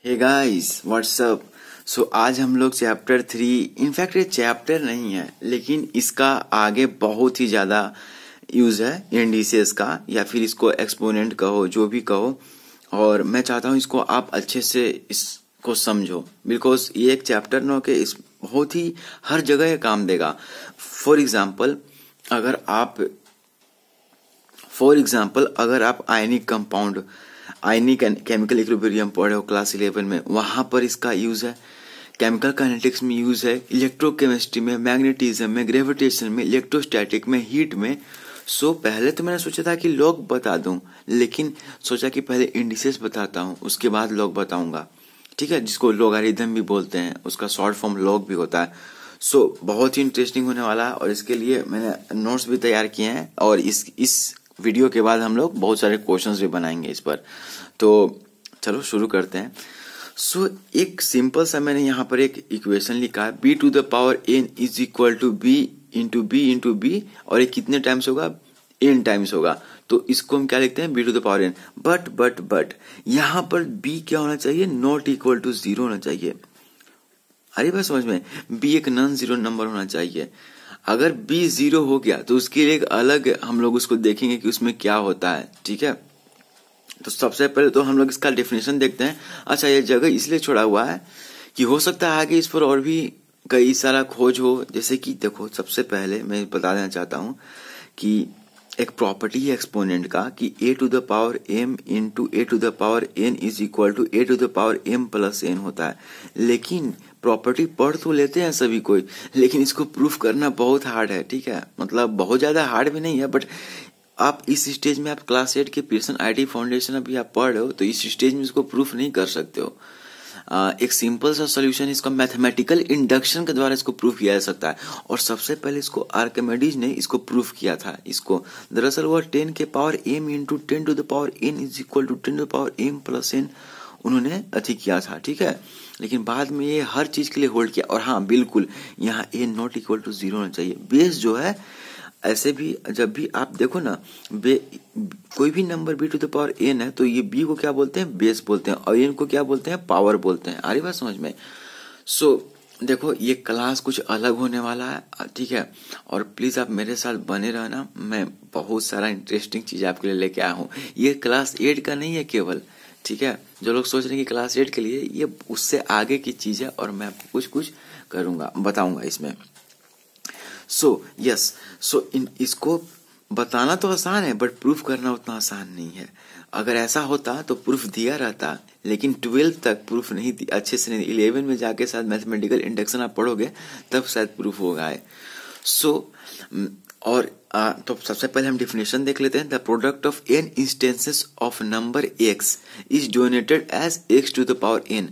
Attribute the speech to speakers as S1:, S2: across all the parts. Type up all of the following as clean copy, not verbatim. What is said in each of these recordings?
S1: Hey guys what's up. सो आज हम लोग चैप्टर 3, इनफैक्ट ये चैप्टर नहीं है लेकिन इसका आगे बहुत ही ज़्यादा यूज़ है इंडिसेस का, या फिर इसको एक्सपोनेंट कहो, जो भी कहो। और मैं चाहता हूँ इसको आप अच्छे से इसको समझो, बिकॉज ये एक चैप्टर न के इस बहुत ही हर जगह ये काम देगा। फॉर एग्जाम्पल अगर आप आयनिक कंपाउंड, आयनिक केमिकल इक्विलिब्रियम पढ़े हो क्लास 11 में, वहां पर इसका यूज है। केमिकल काइनेटिक्स में यूज है, इलेक्ट्रोकेमिस्ट्री में, मैग्नेटिज्म में, ग्रेविटेशन में, इलेक्ट्रोस्टैटिक में, हीट में। सो पहले तो मैंने सोचा था कि लॉग बता दूं, लेकिन सोचा कि पहले इंडिसेस बताता हूं, उसके बाद लॉग बताऊंगा, ठीक है, जिसको लॉगरिथम भी बोलते हैं, उसका शॉर्ट फॉर्म लॉग भी होता है। सो बहुत ही इंटरेस्टिंग होने वाला है और इसके लिए मैंने नोट्स भी तैयार किए हैं और इस वीडियो के बाद हम लोग बहुत सारे क्वेश्चंस भी बनाएंगे इस पर। तो चलो शुरू करते हैं। सो एक सिंपल सा मैंने यहाँ पर एक इक्वेशन लिखा है, b to the power n is equal to b into B, और ये कितने टाइम्स होगा, n टाइम्स होगा। तो इसको हम क्या लिखते हैं, b to the power n। But यहाँ पर b क्या होना चाहिए, नॉट इक्वल टू 0 होना चाहिए। अरे बात समझ में, b एक नॉन जीरो नंबर होना चाहिए। अगर b 0 हो गया तो उसके लिए एक अलग हम लोग उसको देखेंगे कि उसमें क्या होता है, ठीक है। तो सबसे पहले तो हम लोग इसका डेफिनेशन देखते हैं। अच्छा, ये जगह इसलिए छोड़ा हुआ है कि हो सकता है आगे इस पर और भी कई सारा खोज हो। जैसे कि देखो, सबसे पहले मैं बता देना चाहता हूं कि एक प्रॉपर्टी है एक्सपोनेंट का कि a to the power m into a to the power n is equal to a to the power m plus n होता है। लेकिन प्रॉपर्टी पढ़ तो लेते हैं सभी कोई, लेकिन इसको प्रूफ करना बहुत हार्ड है, ठीक है। मतलब बहुत ज्यादा हार्ड भी नहीं है, बट आप इस स्टेज में, आप क्लास 8 के पीयरसन आईटी फाउंडेशन अभी आप पढ़ रहे हो, तो इस स्टेज में इसको प्रूफ नहीं कर सकते हो। एक सिंपल सा सोल्यूशन इसका मैथमेटिकल इंडक्शन के द्वारा इसको प्रूफ किया जा सकता है। और सबसे पहले इसको आर्किमिडीज ने इसको प्रूफ किया था। इसको दरअसल वह 10 के power m into 10 to the power n is equal to 10 to the power m plus n उन्होंने अति किया था, ठीक है। लेकिन बाद में ये हर चीज के लिए होल्ड किया। और हाँ, बिल्कुल यहाँ a नॉट इक्वल टू 0 होना चाहिए। बेस जो है, ऐसे भी जब भी आप देखो ना, कोई भी number b to the power n है तो ये b को क्या बोलते हैं, बेस बोलते हैं, और n को क्या बोलते हैं, पावर बोलते हैं। आ रही बात समझ में। सो देखो, ये क्लास कुछ अलग होने वाला है, ठीक है। और प्लीज आप मेरे साथ बने रहना, मैं बहुत सारा इंटरेस्टिंग चीज आपके लिए लेके आया हूँ। ये क्लास 8 का नहीं है केवल, ठीक है। जो लोग सोच रहे हैं कि क्लास 8 के लिए, ये उससे आगे की चीज है और मैं आपको कुछ करूंगा, बताऊंगा इसमें। इसको बताना तो आसान है, बट प्रूफ करना उतना आसान नहीं है। अगर ऐसा होता तो प्रूफ दिया रहता, लेकिन 12 तक प्रूफ नहीं अच्छे से नहीं। 11 में जाके शायद मैथमेटिकल इंडक्शन आप पढ़ोगे तब शायद प्रूफ होगा। तो सबसे पहले हम डेफिनेशन देख लेते हैं। The product of n instances of number x is donated as x to the power n।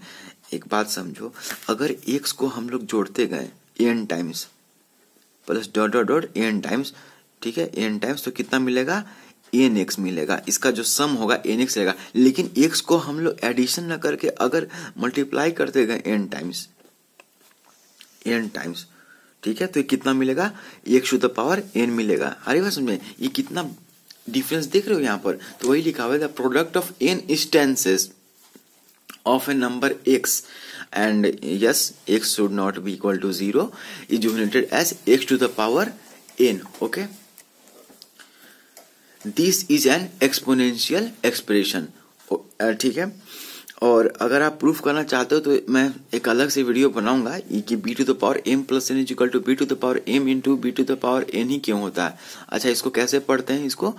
S1: एक बात समझो, अगर x को हम लोग जोड़ते गए n times plus dot dot dot n times, ठीक है, n टाइम्स, तो कितना मिलेगा, nx मिलेगा। इसका जो सम होगा nx रहेगा। लेकिन x को हम लोग एडिशन न करके अगर मल्टीप्लाई करते गए n टाइम्स, ठीक है, तो ये कितना मिलेगा, x to the power n मिलेगा। अरे बात समझे, ये कितना डिफरेंस देख रहे हो यहाँ पर। तो वही लिखा हुआ है, the product of n instances of a number x and yes, x should not be equal to 0 is denoted as x to the power n. Okay, this is an exponential expression. ठीक है। और अगर आप proof करना चाहते हो तो मैं एक अलग से वीडियो बनाऊंगा कि b to the power m plus n is equal to b to the power m into b to the power n ही क्यों होता है। अच्छा, इसको कैसे पढ़ते हैं, इसको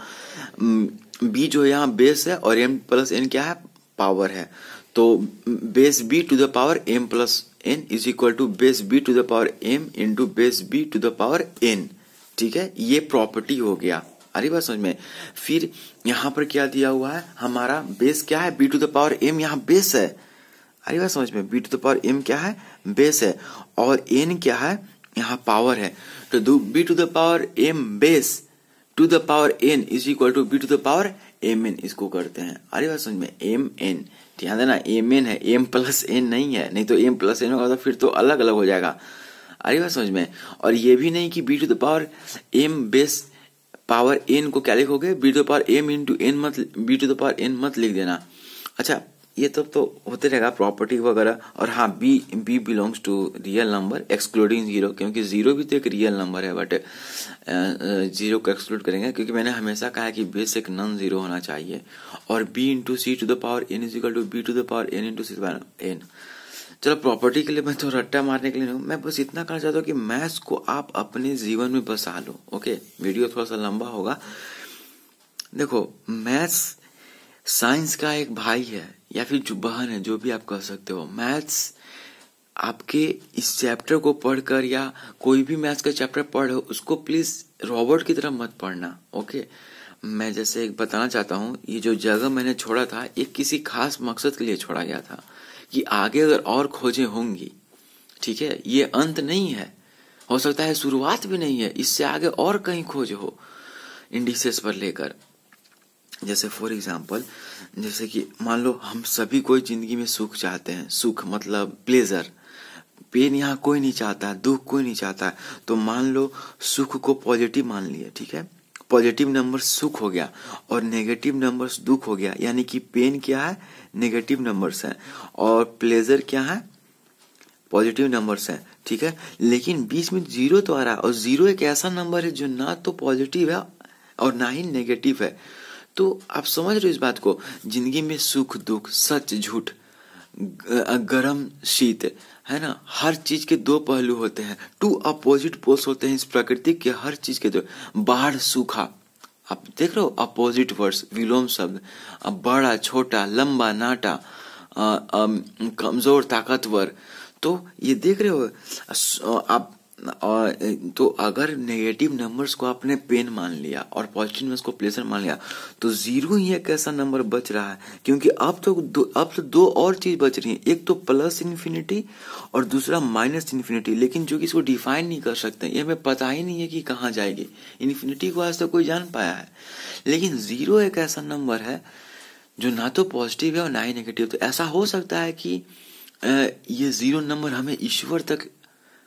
S1: b जो यहाँ बेस है और m प्लस n क्या है, पावर है। तो base b to the power m plus n is equal to base b to the power m into base b to the power n, ठीक है। ये प्रॉपर्टी हो गया। अरे बात समझ में। फिर यहाँ पर क्या दिया हुआ है, हमारा बेस क्या है, b to the power m, यहाँ बेस है। अरे बात समझ में, b to the power m क्या है, बेस है, और n क्या है, यहाँ पावर है। तो b to the power m base to the power n is equal to b to the power mn, इसको करते हैं। अरे बात समझ में, mn, ध्यान देना, mn है, m प्लस n नहीं है, नहीं तो m प्लस n होगा तो फिर तो अलग अलग हो जाएगा। अरे बात समझ में। और ये भी नहीं कि b to the power m base power n को क्या लिखोगे, b to the power m into n मत, b to the power n मत लिख देना। अच्छा, ये तो होते रहेगा प्रॉपर्टी वगैरह। और हाँ, B belongs to real number excluding zero, क्योंकि जीरो भी तो एक रियल नंबर है, बट जीरो को एक्सक्लूड करेंगे क्योंकि मैंने हमेशा कहा है कि बेस एक नॉन जीरो होना चाहिए। और B into C to the power N is equal to B to the power N into C to the power N. चलो प्रॉपर्टी के लिए मैं तो रट्टा मारने के लिए नहीं हूँ, मैं बस इतना कहना चाहता हूँ कि मैथ्स को आप अपने जीवन में बसा लो। ओके, वीडियो थोड़ा सा लंबा होगा। देखो, मैथ्स साइंस का एक भाई है या फिर जो बहन है, जो भी आप कह सकते हो। मैथ्स आपके इस चैप्टर को पढ़कर या कोई भी मैथ्स का चैप्टर पढ़ो, उसको प्लीज रॉबर्ट की तरह मत पढ़ना। ओके, मैं जैसे एक बताना चाहता हूँ, ये जो जगह मैंने छोड़ा था, ये किसी खास मकसद के लिए छोड़ा गया था कि आगे अगर और खोजें होंगी, ठीक है, ये अंत नहीं है, हो सकता है शुरुआत भी नहीं है, इससे आगे और कहीं खोज हो इंडिसेस पर लेकर। जैसे फॉर एग्जाम्पल, जैसे कि मान लो हम सभी कोई जिंदगी में सुख चाहते हैं, सुख मतलब प्लेजर। पेन यहाँ कोई नहीं चाहता है, दुख कोई नहीं चाहता है। तो मान लो सुख को पॉजिटिव मान लिए, ठीक है, पॉजिटिव नंबर सुख हो गया और नेगेटिव नंबर्स दुख हो गया, यानी कि पेन क्या है, नेगेटिव नंबर्स है, और प्लेजर क्या है, पॉजिटिव नंबर्स है, ठीक है। लेकिन बीच में जीरो तो आ रहा है, और जीरो एक ऐसा नंबर है जो ना तो पॉजिटिव है और ना ही नेगेटिव है। तो आप समझ रहे हो इस बात को, जिंदगी में सुख दुख, सच झूठ, गरम शीत, है ना, हर चीज के दो पहलू होते हैं, टू अपोजिट पोल्स होते हैं इस प्रकृति के हर चीज के दो। बाढ़ सूखा, आप देख रहे हो, अपोजिट वर्ड्स, विलोम शब्द, बड़ा छोटा, लंबा नाटा, कमजोर ताकतवर। तो ये देख रहे हो आप। तो अगर नेगेटिव नंबर्स को आपने पेन मान लिया और पॉजिटिव नंबर्स को प्लेजर मान लिया, तो जीरो ही एक ऐसा नंबर बच रहा है, क्योंकि अब तो दो और चीज बच रही है, एक तो प्लस इन्फिनिटी और दूसरा माइनस इन्फिनिटी, लेकिन जो कि इसको डिफाइन नहीं कर सकते, ये हमें पता ही नहीं है कि कहाँ जाएगी। इन्फिनिटी को आज तक कोई जान पाया है, लेकिन जीरो एक ऐसा नंबर है जो ना तो पॉजिटिव है और ना ही नेगेटिव। तो ऐसा हो सकता है कि ये जीरो नंबर हमें ईश्वर तक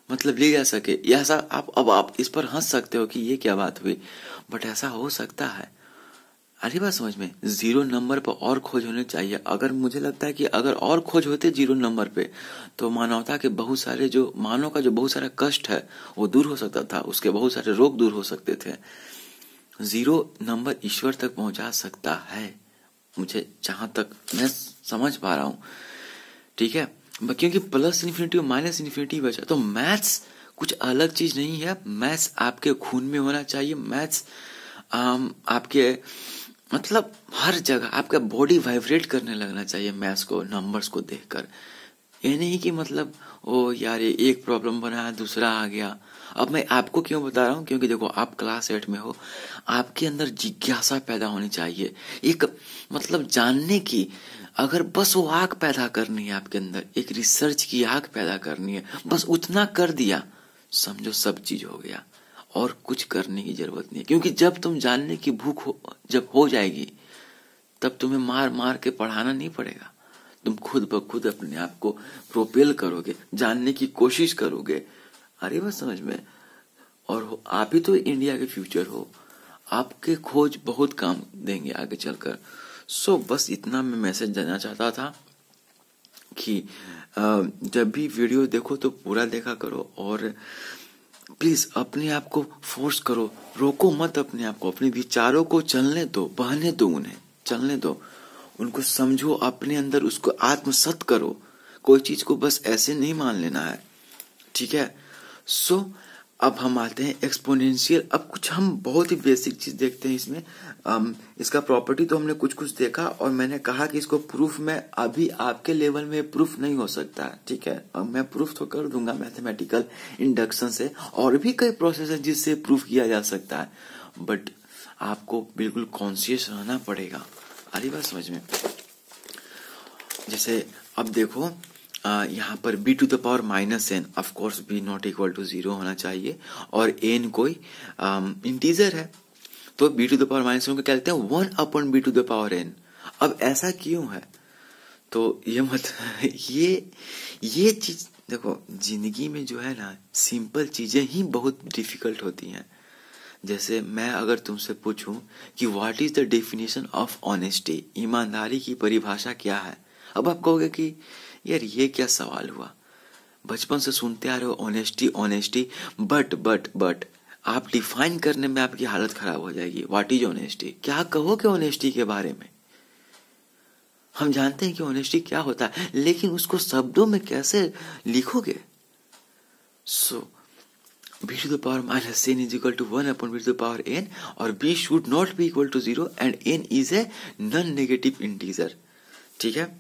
S1: मतलब ले जा सके। ऐसा आप इस पर हंस सकते हो कि ये क्या बात हुई, बट ऐसा हो सकता है। अरे बात समझ में, जीरो नंबर पर और खोज होने चाहिए। अगर मुझे लगता है कि अगर और खोज होते जीरो नंबर पे, तो मानवता के बहुत सारे जो मानव का जो बहुत सारा कष्ट है वो दूर हो सकता था, उसके बहुत सारे रोग दूर हो सकते थे। जीरो नंबर ईश्वर तक पहुंचा सकता है, मुझे जहां तक मैं समझ पा रहा हूं, ठीक है, क्योंकि प्लस इन्फिनिटी और माइनस इन्फिनिटी बचा। तो मैथ्स कुछ अलग चीज नहीं है, मैथ्स आपके खून में होना चाहिए। मैथ्स आपके मतलब हर जगह आपका बॉडी वाइब्रेट करने लगना चाहिए मैथ्स को, नंबर्स को देखकर। ये नहीं कि मतलब ओ यार ये एक प्रॉब्लम बना है दूसरा आ गया। अब मैं आपको क्यों बता रहा हूँ, क्योंकि देखो आप क्लास 8 में हो, आपके अंदर जिज्ञासा पैदा होनी चाहिए, एक मतलब जानने की, अगर बस वो आग पैदा करनी है आपके अंदर, एक रिसर्च की आग पैदा करनी है, बस उतना कर दिया, समझो सब चीज हो गया, और कुछ करने की जरूरत नहीं है। क्योंकि जब तुम जानने की भूख जब हो जाएगी, तब तुम्हें मार मार के पढ़ाना नहीं पड़ेगा, तुम खुद ब खुद अपने आप को प्रोपेल करोगे, जानने की कोशिश करोगे। अरे बस समझ में, और आप ही तो इंडिया के फ्यूचर हो, आपके खोज बहुत काम देंगे आगे चलकर। सो बस इतना मैं मैसेज देना चाहता था कि जब भी वीडियो देखो तो पूरा देखा करो, और प्लीज अपने आप को फोर्स करो, रोको मत अपने आप को, अपने विचारों को चलने दो, बहने दो, उन्हें चलने दो, उनको समझो, अपने अंदर उसको आत्मसत करो। कोई चीज को बस ऐसे नहीं मान लेना है, ठीक है। सो अब हम आते हैं एक्सपोनेंशियल। अब कुछ हम बहुत ही बेसिक चीज देखते हैं इसमें। इसका प्रॉपर्टी तो हमने कुछ कुछ देखा, और मैंने कहा कि इसको प्रूफ में अभी आपके लेवल में प्रूफ नहीं हो सकता है, ठीक है। अब मैं प्रूफ तो कर दूंगा मैथमेटिकल इंडक्शन से, और भी कई प्रोसेस है जिससे प्रूफ किया जा सकता है, बट आपको बिल्कुल कॉन्शियस रहना पड़ेगा। आ रही बात समझ में। जैसे अब देखो यहाँ पर b to the power minus N, of course b not equal to 0 होना चाहिए, और n कोई इंटीजर है, तो b to the power minus N को क्या कहते हैं, 1 upon b to the power n। अब ऐसा क्यों है, तो ये मत ये चीज देखो, जिंदगी में जो है ना, सिंपल चीजें ही बहुत डिफिकल्ट होती हैं। जैसे मैं अगर तुमसे पूछूं कि what is the definition of honesty, ईमानदारी की परिभाषा क्या है, अब आप कहोगे कि यार ये क्या सवाल हुआ, बचपन से सुनते आ रहे हो ऑनेस्टी ऑनेस्टी, बट आप डिफाइन करने में आपकी हालत खराब हो जाएगी। व्हाट इज ऑनेस्टी, क्या कहोगे ऑनेस्टी के बारे में? हम जानते हैं कि ऑनेस्टी क्या होता है, लेकिन उसको शब्दों में कैसे लिखोगे? सो b to the power minus n is equal to 1 upon b to the power n, और b should not be equal to 0 and n is a non negative integer। ठीक है,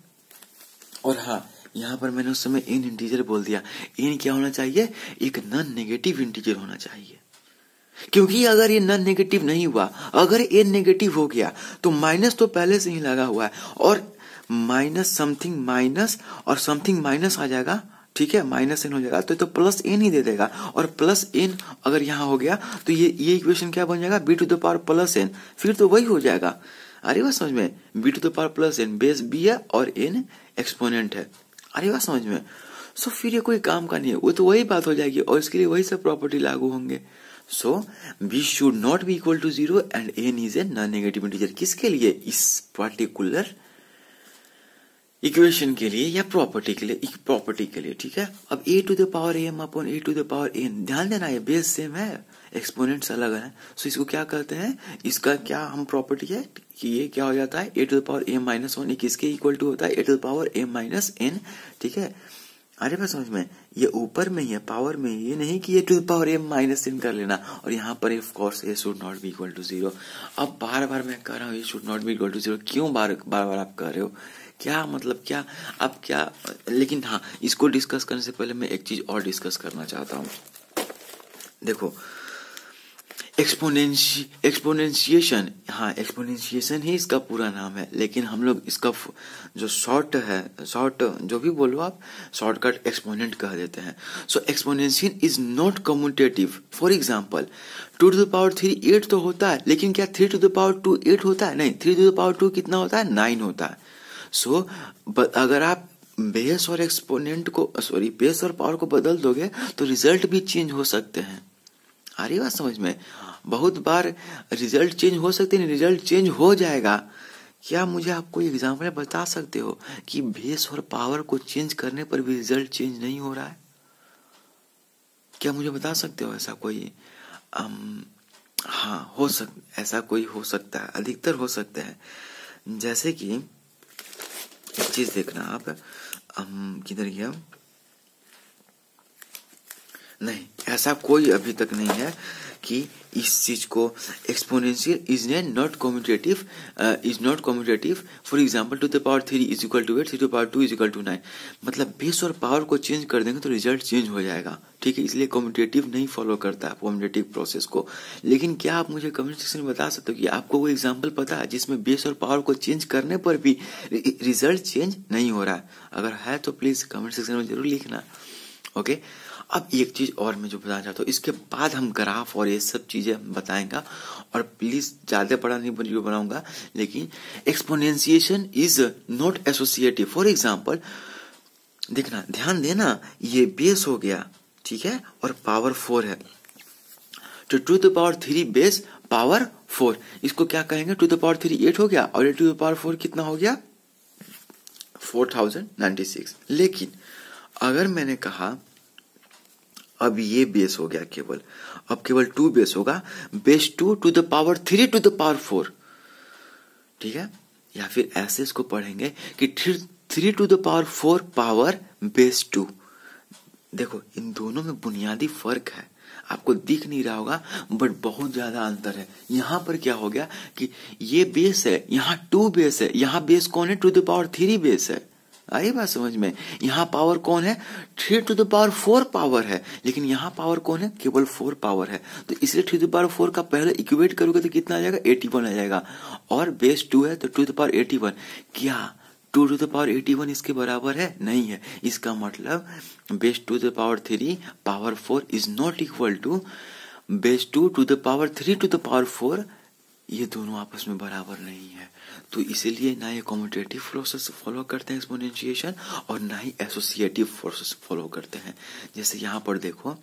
S1: और हाँ यहाँ पर मैंने उस समय n इंटीजर बोल दिया। n क्या होना चाहिए? एक नॉन नेगेटिव इंटीजर होना चाहिए, क्योंकि अगर ये नॉन नेगेटिव नहीं हुआ, अगर n नेगेटिव हो गया तो माइनस तो पहले से ही लगा हुआ है, और माइनस समथिंग माइनस और समथिंग माइनस आ जाएगा। ठीक है, माइनस n हो जाएगा तो प्लस n ही दे देगा, और प्लस n अगर यहाँ हो गया तो ये इक्वेशन क्या बन जाएगा? b to the power plus n, फिर तो वही हो जाएगा। अरे बात समझ में, b to the power plus n, base b है और n एक्सपोनेंट है। अरे बात समझ में, सो फिर ये कोई काम का नहीं है, वो तो वही बात हो जाएगी और इसके लिए वही सब प्रॉपर्टी लागू होंगे। So b should not be equal to 0 and n is a non negative integer. किसके लिए? इस पर्टिकुलर इक्वेशन के लिए या प्रॉपर्टी के लिए, प्रॉपर्टी के लिए। ठीक है, अब a to the power m upon a to the power n, ध्यान देना ये बेस सेम है, एक्सपोनेंट्स अलग है। सो इसको क्या कहते हैं? इसका क्या हम प्रॉपर्टी है कि ये क्या हो जाता है? a to the power m minus 1 किसके इक्वल टू होता है? a to the power m minus n। ठीक है, अरे बात समझ में, ये ऊपर में ही है, पावर में, ये नहीं कि a to the power m minus n कर लेना, और यहाँ पर of course a should not be equal to 0। अब बार बार मैं कह रहा हूँ ये should not be equal to 0, क्यों बार बार आप कह रहे हो? क्या मतलब, क्या अब क्या? लेकिन हाँ, इसको डिस्कस करने से पहले मैं एक चीज और डिस्कस करना चाहता हूँ। देखो, एक्सपोनेंशिएशन, हाँ एक्सपोनेंशिएशन ही इसका पूरा नाम है, लेकिन हम लोग इसका जो शॉर्ट जो भी बोलो आप, शॉर्टकट एक्सपोनेंट कह देते हैं। So exponential is not commutative. For example 2 to the power 3 8 तो होता है, लेकिन क्या 3 टू द पावर 2 8 होता है? नहीं, 3 टू द पावर 2 कितना होता है? 9 होता है। सो अगर आप बेस और एक्सपोनेंट को, सॉरी बेस और पावर को बदल दोगे तो रिजल्ट भी चेंज हो सकते हैं। आ रही बात समझ में? बहुत बार रिजल्ट चेंज हो सकते हैं, रिजल्ट चेंज हो जाएगा। क्या मुझे आप कोई एग्जाम्पल बता सकते हो कि बेस और पावर को चेंज करने पर भी रिजल्ट चेंज नहीं हो रहा है? क्या मुझे बता सकते हो ऐसा कोई? हाँ, ऐसा कोई हो सकता है, अधिकतर हो सकते हैं। जैसे कि एक चीज देखना आप, किधर गया? नहीं, ऐसा कोई अभी तक नहीं है कि इस चीज को exponential is not commutative. For example 2 to the power 3 is equal to 8, 3 to the power 2 is equal to 9। मतलब बेस और पावर को चेंज कर देंगे तो रिजल्ट चेंज हो जाएगा। ठीक है, इसलिए कम्यूटेटिव नहीं फॉलो करता है कम्यूटेटिव प्रोसेस को। लेकिन क्या आप मुझे कमेंट सेक्शन में बता सकते हो कि आपको वो एग्जाम्पल पता है जिसमें बेस और पावर को चेंज करने पर भी रिजल्ट चेंज नहीं हो रहा है? अगर है तो प्लीज कमेंट सेक्शन में जरूर लिखना। ओके, अब एक चीज और मैं जो बताना चाहता हूँ, इसके बाद हम ग्राफ और ये सब चीजें बताएंगा, और प्लीज ज्यादा बड़ा नहीं वीडियो बनाऊंगा, लेकिन exponentiation is not associative. For example देखना, ध्यान देना, ये बेस हो गया, ठीक है, और पावर 4 है, तो 2 to the power 3 base power 4, इसको क्या कहेंगे? 2 टू द पावर 3 8 हो गया, और 8 टू द पावर 4 कितना हो गया? 4096। लेकिन अगर मैंने कहा अब ये बेस हो गया केवल, अब केवल 2 बेस होगा, base 2 to the power 3 to the power 4। ठीक है, या फिर ऐसे इसको पढ़ेंगे कि 3 to the power 4 power base 2। देखो, इन दोनों में बुनियादी फर्क है, आपको दिख नहीं रहा होगा बट बहुत ज्यादा अंतर है। यहां पर क्या हो गया कि ये बेस है, यहाँ 2 बेस है, यहाँ बेस कौन है? 2 टू द पावर 3 बेस है। आई बात समझ में? यहाँ पावर कौन है? 3 टू द पावर 4 पावर है, लेकिन यहाँ पावर कौन है? केवल 4 पावर है। तो इसलिए 3 टू द पावर 4 का पहले इक्वेट करोगे तो कितना आ जाएगा? 81 आ जाएगा, और बेस 2 है तो 2 टू द पावर 81। क्या 2 टू द पावर 81 इसके बराबर है? नहीं है। इसका मतलब base 2 to the power 3 power 4 is not equal to base 2 to the power 3 to the power 4। ये दोनों आपस में बराबर नहीं है। तो इसीलिए ना ये कम्यूटेटिव प्रोसेस फॉलो करते हैं एक्सपोनेंशिएशन, और ना ही एसोसिएटिव प्रोसेस फॉलो करते हैं। जैसे यहाँ पर देखो,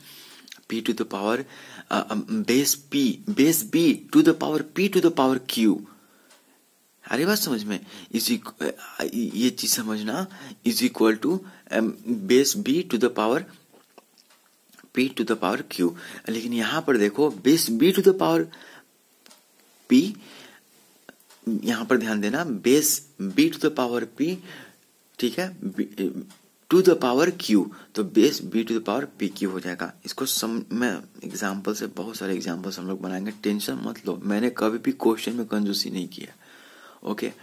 S1: p to the power base b to the power p to the power q अरे बात समझ में, ये चीज समझना, is equal to base B to the power P to the power Q. लेकिन यहां पर देखो base B to the power P, यहां पर ध्यान देना, base B to the power P, ठीक है, टू द पावर क्यू, तो base B to the power P Q हो जाएगा। इसको मैं एग्जाम्पल से, बहुत सारे एग्जाम्पल्स हम लोग बनाएंगे, टेंशन मत लो, मैंने कभी भी क्वेश्चन में कंजूसी नहीं किया। ओके,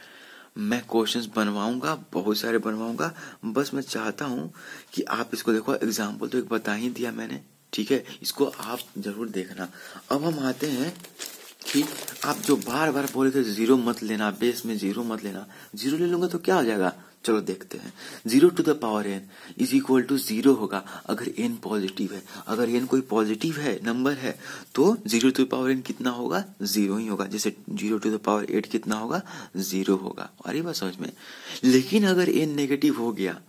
S1: मैं क्वेश्चंस बनवाऊंगा, बहुत सारे बनवाऊंगा, बस मैं चाहता हूं कि आप इसको देखो। एग्जाम्पल तो एक बता ही दिया मैंने, ठीक है, इसको आप जरूर देखना। अब हम आते हैं कि आप जो बार बार बोले थे जीरो मत लेना, बेस में जीरो मत लेना, जीरो ले लूंगा तो क्या हो जाएगा, चलो देखते हैं। Zero to the power N is equal to zero होगा अगर एन पॉजिटिव है। अगर एन कोई पॉजिटिव है, नंबर है, तो zero to the power N कितना होगा, जीरो ही होगा। जैसे जीरो टू द पावर 8 कितना होगा, जीरो होगा। अरे बात समझ में। लेकिन अगर एन नेगेटिव हो गया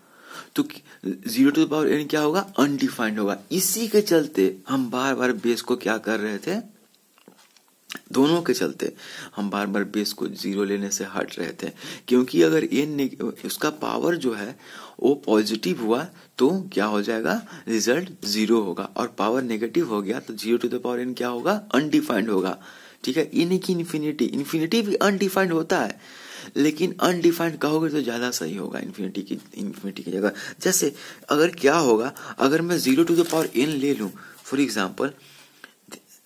S1: तो zero to the power N क्या होगा, अनडिफाइंड होगा। इसी के चलते हम बार बार बेस को क्या कर रहे थे, दोनों के चलते हम बार बार बेस को जीरो लेने से हट रहे थे, क्योंकि अगर एन उसका पावर जो है वो पॉजिटिव हुआ तो क्या हो जाएगा, रिजल्ट जीरो होगा, और पावर नेगेटिव हो गया तो zero to the power N क्या होगा, अनडिफाइंड होगा। ठीक है, ये नहीं कि इन्फिनिटी, इन्फिनिटी भी अनडिफाइंड होता है, लेकिन अनडिफाइंड कहोगे तो ज्यादा सही होगा इन्फिनिटी की जगह। जैसे अगर क्या होगा, अगर मैं zero to the power N ले लूं, फॉर एग्जाम्पल,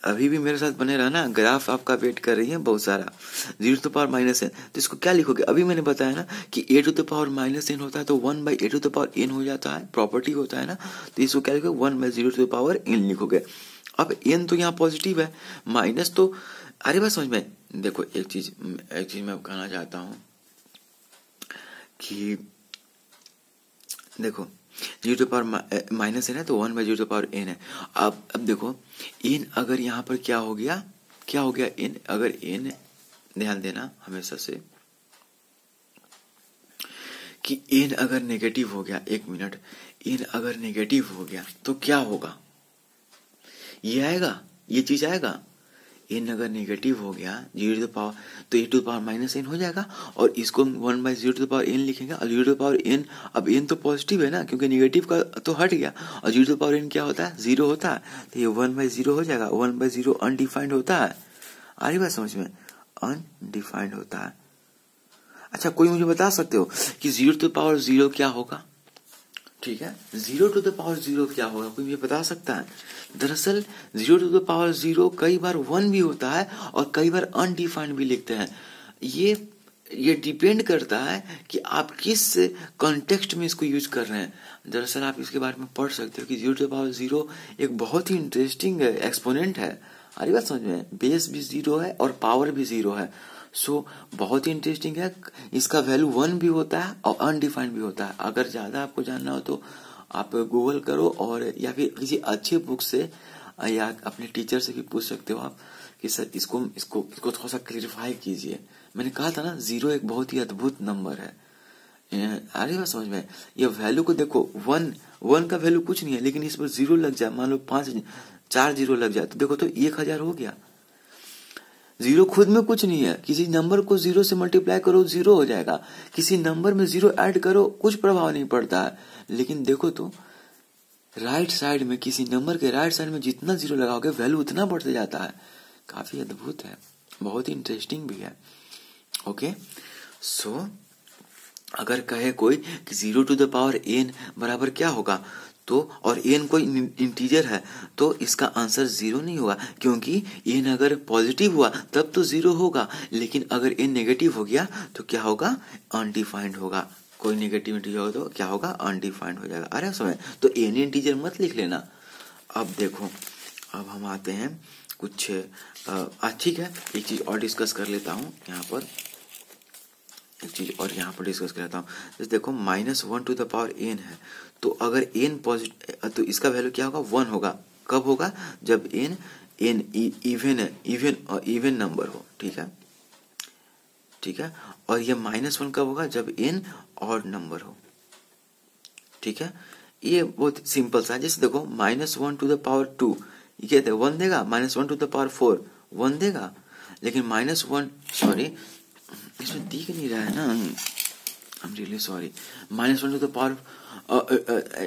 S1: अभी भी मेरे साथ बने रहना, ग्राफ आपका वेट कर रही है बहुत सारा, zero to the power minus n, तो इसको क्या लिखोगे, अभी मैंने बताया ना कि a to the power minus n होता है तो 1/a to the power N हो जाता है, प्रॉपर्टी होता है ना, तो इसको क्या लिखोगे, 1/0 टू द पावर एन लिखोगे। अब एन तो यहाँ पॉजिटिव है, माइनस तो, अरे बात समझ में, देखो एक चीज मैं कहना चाहता हूं कि देखो zero to power minus N है तो 1/0 टू पावर एन है। अब देखो एन अगर यहाँ पर क्या हो गया एन, अगर एन, ध्यान देना हमेशा से कि एन अगर नेगेटिव हो गया, एक मिनट, एन अगर नेगेटिव हो गया तो क्या होगा, ये आएगा, ये चीज आएगा। एन अगर नेगेटिव हो गया जीरो टू द पावर, तो a to the power minus n हो जाएगा, और इसको 1/0 टू द पावर एन लिखेंगे, और zero to the power N, अब एन तो पॉजिटिव है ना, क्योंकि नेगेटिव का तो हट गया, और zero to the power N क्या होता है, जीरो होता है, तो ये 1/0 हो जाएगा। 1/0 अनडिफाइंड होता है, आ रही बात समझ में, अनडिफाइंड होता है। अच्छा, कोई मुझे बता सकते हो कि zero to the power zero क्या होगा, ठीक है, zero to the power zero क्या होगा, कोई मुझे बता सकता है। दरअसल zero to the power zero कई बार 1 भी होता है और कई बार अनडिफाइंड भी लिखते हैं। ये डिपेंड करता है कि आप किस कॉन्टेक्स्ट में इसको यूज कर रहे हैं। दरअसल आप इसके बारे में पढ़ सकते हो कि zero to the power zero एक बहुत ही इंटरेस्टिंग एक्सपोनेंट है। अरे बात समझ में, बेस भी जीरो है और पावर भी जीरो है, सो बहुत ही इंटरेस्टिंग है। इसका वैल्यू 1 भी होता है और अनडिफाइंड भी होता है। अगर ज्यादा आपको जानना हो तो आप गूगल करो, और या फिर किसी अच्छे बुक से या अपने टीचर से भी पूछ सकते हो आप कि सर इसको थोड़ा सा क्लियरिफाई कीजिए। मैंने कहा था ना, जीरो एक बहुत ही अद्भुत नंबर है। अरे बात समझ में, ये वैल्यू को देखो, 1 का वैल्यू कुछ नहीं है, लेकिन इस पर जीरो लग जाए, मान लो 4 जीरो लग जाए तो देखो तो 1000 हो गया। जीरो खुद में कुछ नहीं है, किसी नंबर को जीरो से मल्टीप्लाई करो जीरो हो जाएगा, किसी नंबर में जीरो ऐड करो कुछ प्रभाव नहीं पड़ता है। लेकिन देखो तो राइट साइड में, किसी नंबर के राइट साइड में जितना जीरो लगाओगे वैल्यू उतना बढ़ते जाता है। काफी अद्भुत है, बहुत ही इंटरेस्टिंग भी है। ओके, सो अगर कहे कोई कि zero to the power N बराबर क्या होगा, तो और एन कोई इंटीजर है तो इसका आंसर जीरो नहीं होगा, क्योंकि एन अगर पॉजिटिव हुआ तब तो जीरो होगा, लेकिन अगर एन नेगेटिव हो गया तो क्या होगा, अनडिफाइंड होगा। कोई नेगेटिव इंटीजर होगा तो क्या होगा, अनडिफाइंड हो जाएगा। अरे समय तो एन इंटीजर मत लिख लेना। अब देखो, अब हम आते हैं कुछ, ठीक है, एक चीज और डिस्कस कर लेता हूँ यहाँ पर, एक चीज और यहाँ पर डिस्कस करता हूँ। जैसे देखो -1 टू द पावर एन है, तो अगर एन पॉजिटिव तो इसका वैल्यू क्या होगा, 1 होगा। कब होगा, जब एन इवन नंबर हो, ठीक है। और ये -1 कब होगा, जब एन ऑड नंबर हो, ठीक है। ये बहुत सिंपल सा है। जैसे देखो -1 टू द पावर 2 ये क्या देगा, 1 देगा। -1 टू द पावर 4 1 देगा, लेकिन -1 इसमें दिख नहीं रहा है ना, I am really sorry. -1 to the power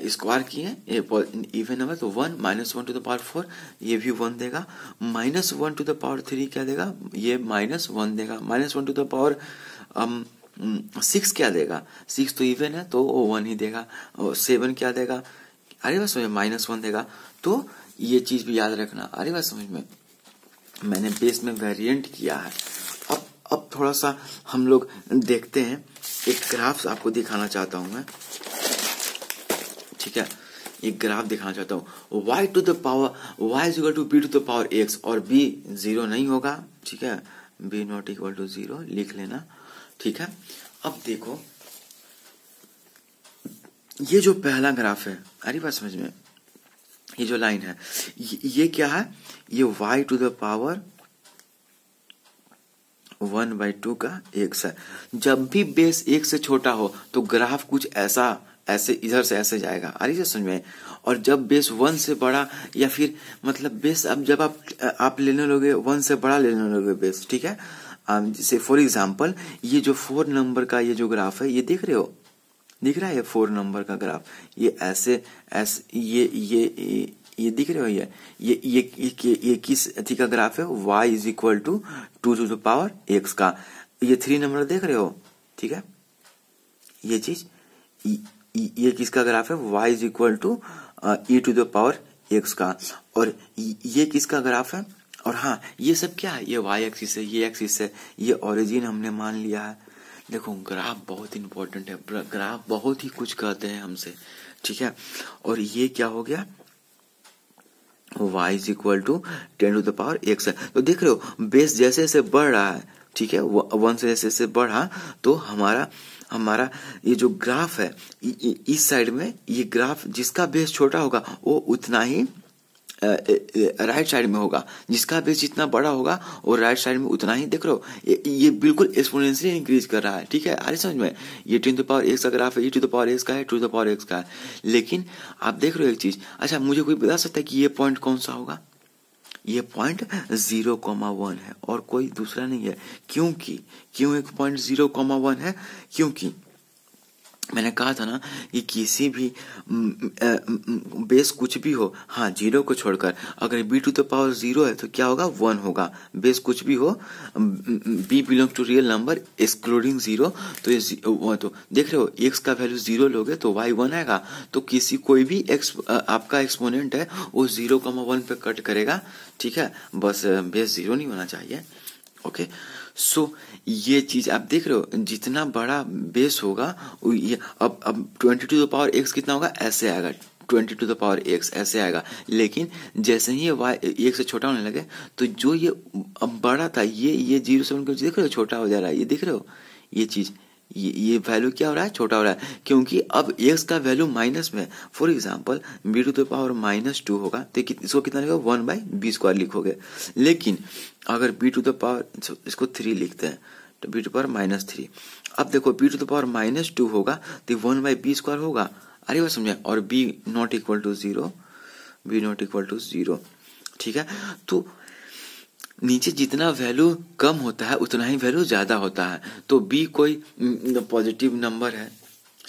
S1: square किए इवन नंबर तो 1, -1 टू द पावर 4 ये भी 1 देगा, -1 टू द पावर 3 क्या देगा, ये -1 देगा, -1 टू द पावर 6 क्या देगा, 6 तो इवन है तो वो 1 ही देगा, और 7 क्या देगा, अरे बात समझ में, -1 देगा। तो ये चीज भी याद रखना, अरे बात समझ में, मैंने बेस में वेरिएंट किया है। अब थोड़ा सा हम लोग देखते हैं, एक ग्राफ आपको दिखाना चाहता हूं मैं, ठीक है, एक ग्राफ दिखाना चाहता हूं। y to the power y is equal to b to the power x, और b 0 नहीं होगा, ठीक है, b नॉट इक्वल टू 0 लिख लेना, ठीक है। अब देखो ये जो पहला ग्राफ है, अरे बात समझ में, ये जो लाइन है ये क्या है, ये y टू द पावर 1/2 का x है। जब भी बेस 1 से छोटा हो तो ग्राफ कुछ ऐसा, ऐसे इधर से ऐसे जाएगा, आ रही है समझ में। और जब बेस 1 से बड़ा, या फिर मतलब बेस अब जब आप लेने लोगे 1 से बड़ा लेने लोगे बेस, ठीक है। जैसे फॉर एग्जांपल ये जो 4 नंबर का ये जो ग्राफ है, ये देख रहे हो, दिख रहा है ये 4 नंबर का ग्राफ, ये ऐसे ऐसे ये दिख रहे हो, ये किस अथी का ग्राफ है, y is equal to 2 to the power x का। ये 3 नंबर देख रहे हो, ठीक है, ये चीज ये किसका ग्राफ है, y is equal to e to the power x का। और ये किसका ग्राफ है, और हाँ ये सब क्या है, ये y एक्सिस है, ये एक्सिस है, ये ओरिजिन हमने मान लिया है। देखो ग्राफ बहुत इंपॉर्टेंट है, ग्राफ बहुत ही कुछ कहते हैं हमसे, ठीक है। और ये क्या हो गया, y is equal to 10 to the power x है। तो देख रहे हो बेस जैसे जैसे बढ़ रहा है, ठीक है, 1 से जैसे जैसे बढ़ा, तो हमारा ये जो ग्राफ है इस साइड में, ये ग्राफ जिसका बेस छोटा होगा वो उतना ही राइट साइड में होगा, जिसका बेस जितना बड़ा होगा और राइट साइड में उतना ही। देख रहे हो ये बिल्कुल एक्सपोनेंशियली इंक्रीज कर रहा है, ठीक है, अरे समझ में। ये 10 टू द पावर x का ग्राफ है, ये 2 टू द पावर x का है, 2 टू द पावर x का है। लेकिन आप देख रहे हो एक चीज, अच्छा मुझे कोई बता सकता है कि ये पॉइंट कौन सा होगा, ये पॉइंट 0,1 है और कोई दूसरा नहीं है। क्यों एक पॉइंट 0,1 है, क्योंकि मैंने कहा था ना कि किसी भी बेस कुछ भी हो, हाँ 0 को छोड़कर, अगर b टू द पावर 0 है तो क्या होगा, 1 होगा। बेस कुछ भी हो, b belongs to real number excluding 0, तो ये तो देख रहे हो x का वैल्यू 0 लोगे तो y 1 आएगा। तो किसी कोई भी आपका एक्सपोनेंट है वो 0,1 पे कट करेगा, ठीक है, बस बेस 0 नहीं होना चाहिए, ओके। सो ये चीज आप देख रहे हो, जितना बड़ा बेस होगा ये अब 20 टू द पावर x कितना होगा, ऐसे आएगा, 20 टू द पावर x ऐसे आएगा। लेकिन जैसे ही ये y 1 से छोटा होने लगे तो जो ये अब बड़ा था ये 0 से बनकर देख रहे हो छोटा हो जा रहा है, ये देख रहे हो ये चीज, ये वैल्यू क्या हो रहा है, छोटा हो रहा है, क्योंकि अब x का वैल्यू माइनस में। For example b to the power -2 होगा तो इसको कितना लिखोगे, 1/b² लिखोगे। लेकिन अगर b टू द पावर, इसको 3 लिखते हैं तो b टू द पावर -3। अब देखो b टू द पावर -2 होगा तो 1/b² होगा, अरे वो समझे, और b नॉट इक्वल टू 0, ठीक है। तो नीचे जितना वैल्यू कम होता है उतना ही वैल्यू ज्यादा होता है। तो b कोई पॉजिटिव नंबर है,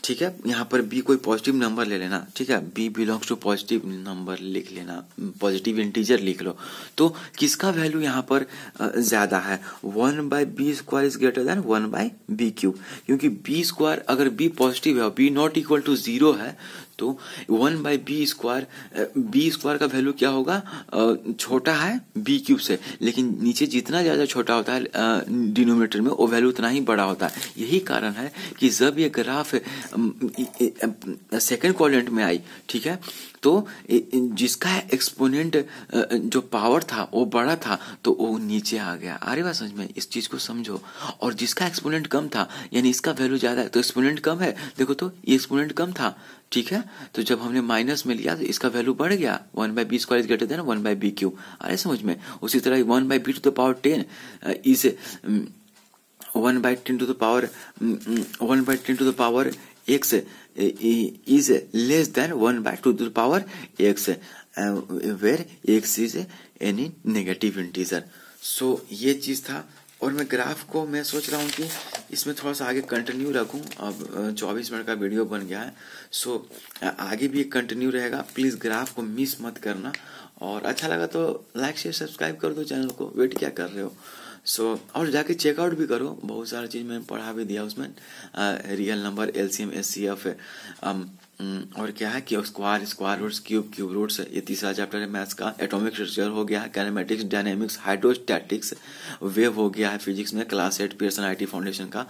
S1: ठीक है, यहाँ पर b कोई पॉजिटिव नंबर ले लेना, ठीक है, b belongs to positive number लिख लेना, पॉजिटिव इंटीजर लिख लो। तो किसका वैल्यू यहाँ पर ज्यादा है, 1/b² is greater than 1/b³, क्योंकि b² अगर b पॉजिटिव है और b नॉट इक्वल टू 0 है तो 1/b², b² का वैल्यू क्या होगा, छोटा है b³ से, लेकिन नीचे जितना ज्यादा छोटा होता है डिनोमिनेटर में वो वैल्यू उतना ही बड़ा होता है। यही कारण है कि जब ये ग्राफ सेकंड क्वाड्रेंट में आई, ठीक है, तो जिसका एक्सपोनेंट जो पावर था वो बड़ा था तो वो नीचे आ गया, आ रही बात समझ में, इस चीज को समझो। और जिसका एक्सपोनेंट कम था यानी इसका वैल्यू ज्यादा है तो एक्सपोनेंट कम है, देखो तो ये एक्सपोनेंट कम था, ठीक है, तो जब हमने माइनस में लिया तो इसका वैल्यू बढ़ गया, 1/b² is greater than 1/b³, आ रही समझ में। उसी तरह 1/b to the power 10 is 1/10 to the power 1/10 to the power x is less than 1/2 to the power x, where x is any negative integer. So ये चीज था। और मैं ग्राफ को मैं सोच रहा हूँ कि इसमें थोड़ा सा आगे कंटिन्यू रखूँ। अब 24 मिनट का वीडियो बन गया है, सो आगे भी कंटिन्यू रहेगा। प्लीज़ ग्राफ को मिस मत करना, और अच्छा लगा तो लाइक शेयर सब्सक्राइब कर दो चैनल को। वेट क्या कर रहे हो? और जाके चेकआउट भी करो, बहुत सारा चीज़ मैंने पढ़ा भी दिया उसमें। रियल नंबर, एलसीएम, एचसीएफ, और क्या है कि स्क्वायर रूट्स, क्यूब रूट्स, ये तीसरा चैप्टर है मैथ्स का। एटॉमिक स्ट्रक्चर हो गया है, कैनेमेटिक्स, डायनेमिक्स, हाइड्रोस्टैटिक्स, वेव हो गया है फिजिक्स में, क्लास 8 पियर्सन आईटी फाउंडेशन का।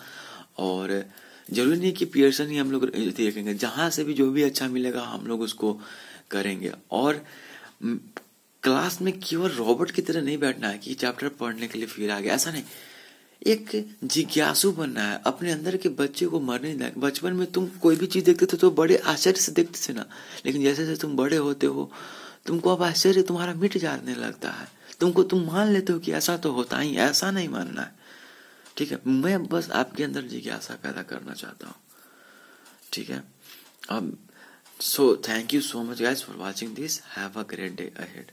S1: और जरूरी नहीं कि पियर्सन ही हम लोग देखेंगे, जहां से भी जो भी अच्छा मिलेगा हम लोग उसको करेंगे। और क्लास में केवल रॉबर्ट की तरह नहीं बैठना है कि चैप्टर पढ़ने के लिए फिर आ गया, ऐसा नहीं। एक जिज्ञासु बनना है, अपने अंदर के बच्चे को मरने नहीं। बचपन में तुम कोई भी चीज देखते थे तो बड़े आश्चर्य से देखते थे ना, लेकिन जैसे जैसे तुम बड़े होते हो तुमको अब आश्चर्य तुम्हारा मिट जाने लगता है। तुम मान लेते हो कि ऐसा तो होता ही, ऐसा नहीं मानना है। ठीक है, मैं बस आपके अंदर जिज्ञासा पैदा करना चाहता हूँ। ठीक है, अब so thank you so much guys for watching this. Have a great day ahead.